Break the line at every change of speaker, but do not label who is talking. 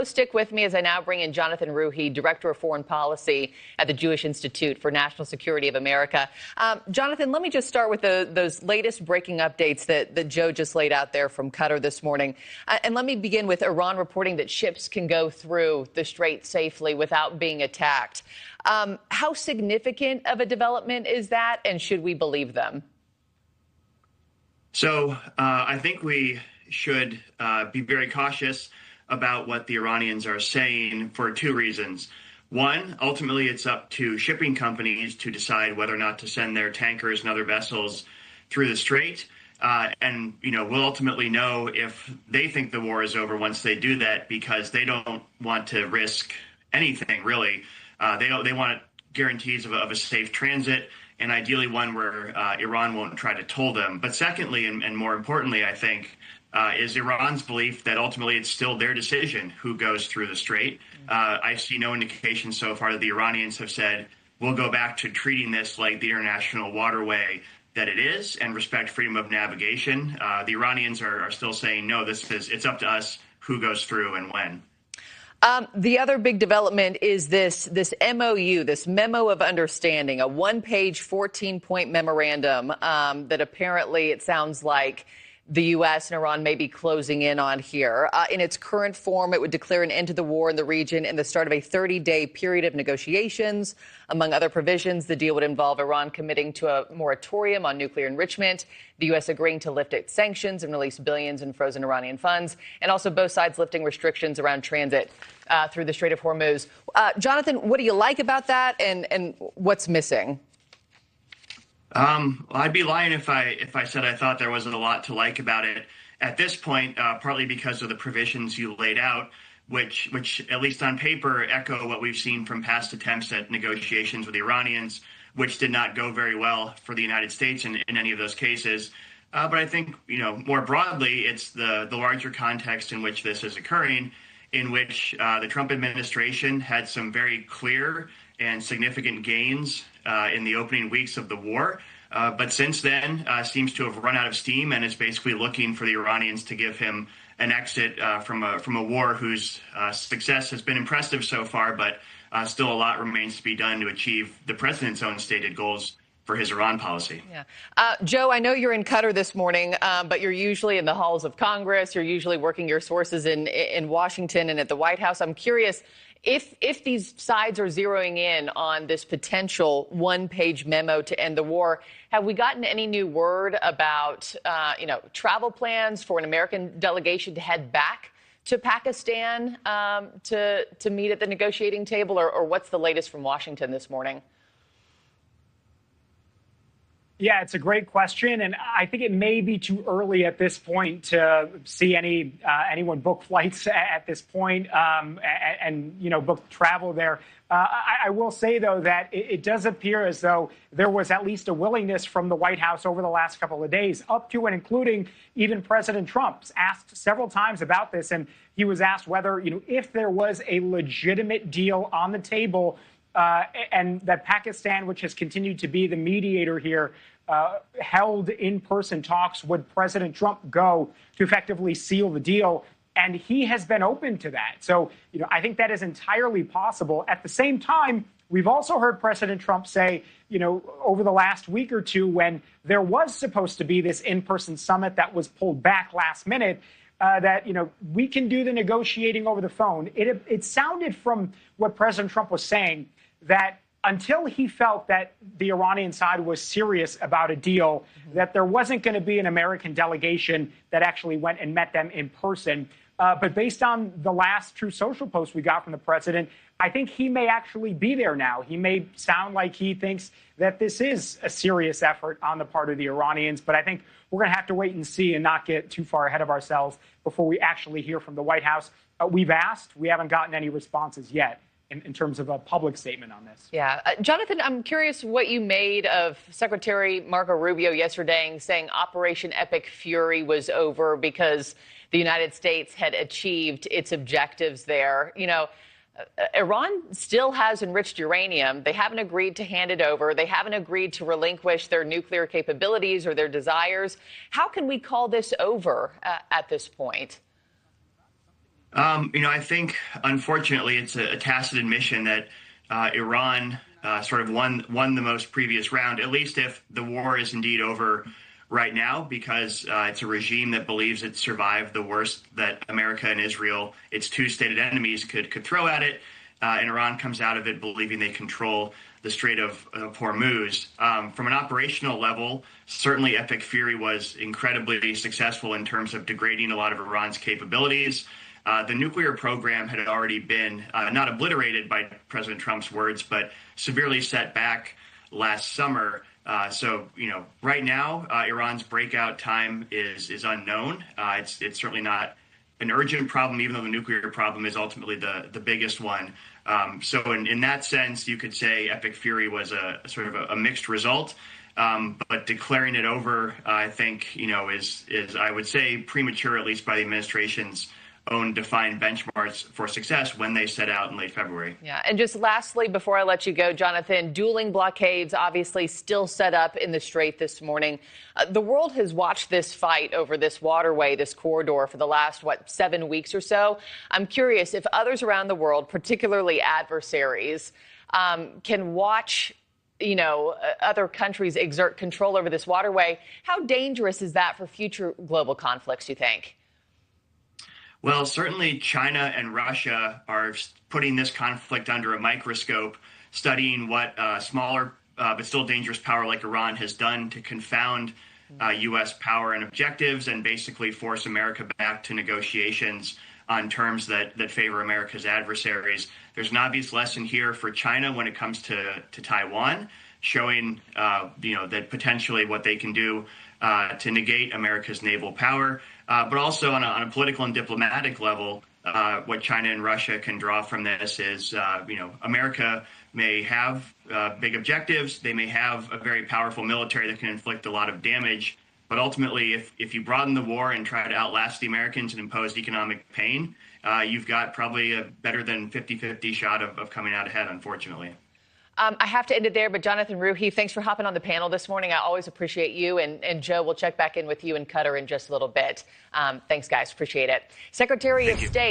Stick with me as I now bring in Jonathan Ruhe, Director of Foreign Policy at the Jewish Institute for National Security of America. Jonathan, let me just start with those latest breaking updates that Joe just laid out there from Qatar this morning. And let me begin with Iran reporting that ships can go through the strait safely without being attacked. How significant of a development is that, and should we believe them?
So I think we should be very cautious about what the Iranians are saying for two reasons. One, ultimately, it's up to shipping companies to decide whether or not to send their tankers and other vessels through the strait. And, we'll ultimately know if they think the war is over once they do that, because they don't want to risk anything, really. They want guarantees of a safe transit, and ideally one where Iran won't try to toll them. But secondly, and more importantly, I think, is Iran's belief that ultimately it's still their decision who goes through the strait. I see no indication so far that the Iranians have said, we'll go back to treating this like the international waterway that it is and respect freedom of navigation. The Iranians are still saying, no, it's up to us who goes through and when.
The other big development is this MOU, this memo of understanding, a one-page, 14-point memorandum that apparently it sounds like the U.S. and Iran may be closing in on here. In its current form, it would declare an end to the war in the region and the start of a 30-day period of negotiations. Among other provisions, the deal would involve Iran committing to a moratorium on nuclear enrichment, the U.S. agreeing to lift its sanctions and release billions in frozen Iranian funds, and also both sides lifting restrictions around transit through the Strait of Hormuz. Jonathan, what do you like about that, and what's missing?
I'd be lying if I said I thought there wasn't a lot to like about it at this point, partly because of the provisions you laid out, which at least on paper echo what we've seen from past attempts at negotiations with the Iranians, which did not go very well for the United States in any of those cases. But I think, more broadly, it's the larger context in which this is occurring, in which the Trump administration had some very clear and significant gains in the opening weeks of the war. But since then, seems to have run out of steam and is basically looking for the Iranians to give him an exit from a war whose success has been impressive so far, but still a lot remains to be done to achieve the president's own stated goals for his Iran policy.
Yeah. Joe, I know you're in Qatar this morning, but you're usually in the halls of Congress. You're usually working your sources in Washington and at the White House. I'm curious, if these sides are zeroing in on this potential one-page memo to end the war, have we gotten any new word about, travel plans for an American delegation to head back to Pakistan to meet at the negotiating table, or what's the latest from Washington this morning?
Yeah, it's a great question, and I think it may be too early at this point to see anyone book flights at this point and book travel there. I will say, though, that it does appear as though there was at least a willingness from the White House over the last couple of days, up to and including even President Trump's asked several times about this, and he was asked whether, if there was a legitimate deal on the table, and that Pakistan, which has continued to be the mediator here, held in-person talks, would President Trump go to effectively seal the deal? And he has been open to that. So, I think that is entirely possible. At the same time, we've also heard President Trump say, over the last week or two, when there was supposed to be this in-person summit that was pulled back last minute, that, we can do the negotiating over the phone. It sounded from what President Trump was saying that until he felt that the Iranian side was serious about a deal, that there wasn't going to be an American delegation that actually went and met them in person. But based on the last Truth Social post we got from the president, I think he may actually be there now. He may sound like he thinks that this is a serious effort on the part of the Iranians. But I think we're going to have to wait and see and not get too far ahead of ourselves before we actually hear from the White House. We've asked. We haven't gotten any responses yet in terms of a public statement on this.
Yeah. Jonathan, I'm curious what you made of Secretary Marco Rubio yesterday saying Operation Epic Fury was over because the United States had achieved its objectives there. Iran still has enriched uranium. They haven't agreed to hand it over. They haven't agreed to relinquish their nuclear capabilities or their desires. How can we call this over at this point?
I think, unfortunately, it's a tacit admission that Iran sort of won the most previous round, at least if the war is indeed over right now, because it's a regime that believes it survived the worst that America and Israel, its two stated enemies, could throw at it. And Iran comes out of it believing they control the Strait of Hormuz. From an operational level, certainly Epic Fury was incredibly successful in terms of degrading a lot of Iran's capabilities. The nuclear program had already been not obliterated by President Trump's words, but severely set back last summer. So, right now, Iran's breakout time is unknown. It's certainly not an urgent problem, even though the nuclear problem is ultimately the biggest one. So in that sense, you could say Epic Fury was a sort of a mixed result. But declaring it over, I think, is I would say premature, at least by the administration's own defined benchmarks for success when they set out in late February.
Yeah. And just lastly, before I let you go, Jonathan, dueling blockades obviously still set up in the Strait this morning. The world has watched this fight over this waterway, this corridor, for the last, 7 weeks or so. I'm curious if others around the world, particularly adversaries, can watch other countries exert control over this waterway. How dangerous is that for future global conflicts, you think?
Well, certainly China and Russia are putting this conflict under a microscope, studying what smaller but still dangerous power like Iran has done to confound U.S. power and objectives and basically force America back to negotiations on terms that favor America's adversaries. There's an obvious lesson here for China when it comes to Taiwan, showing that potentially what they can do to negate America's naval power. But also on a political and diplomatic level, what China and Russia can draw from this is, America may have big objectives. They may have a very powerful military that can inflict a lot of damage. But ultimately, if you broaden the war and try to outlast the Americans and impose economic pain, you've got probably a better than 50-50 shot of coming out ahead, unfortunately.
I have to end it there, but Jonathan Ruhe, thanks for hopping on the panel this morning. I always appreciate you. And Joe, we'll check back in with you and Cutter in just a little bit. Thanks, guys. Appreciate it. Secretary of State.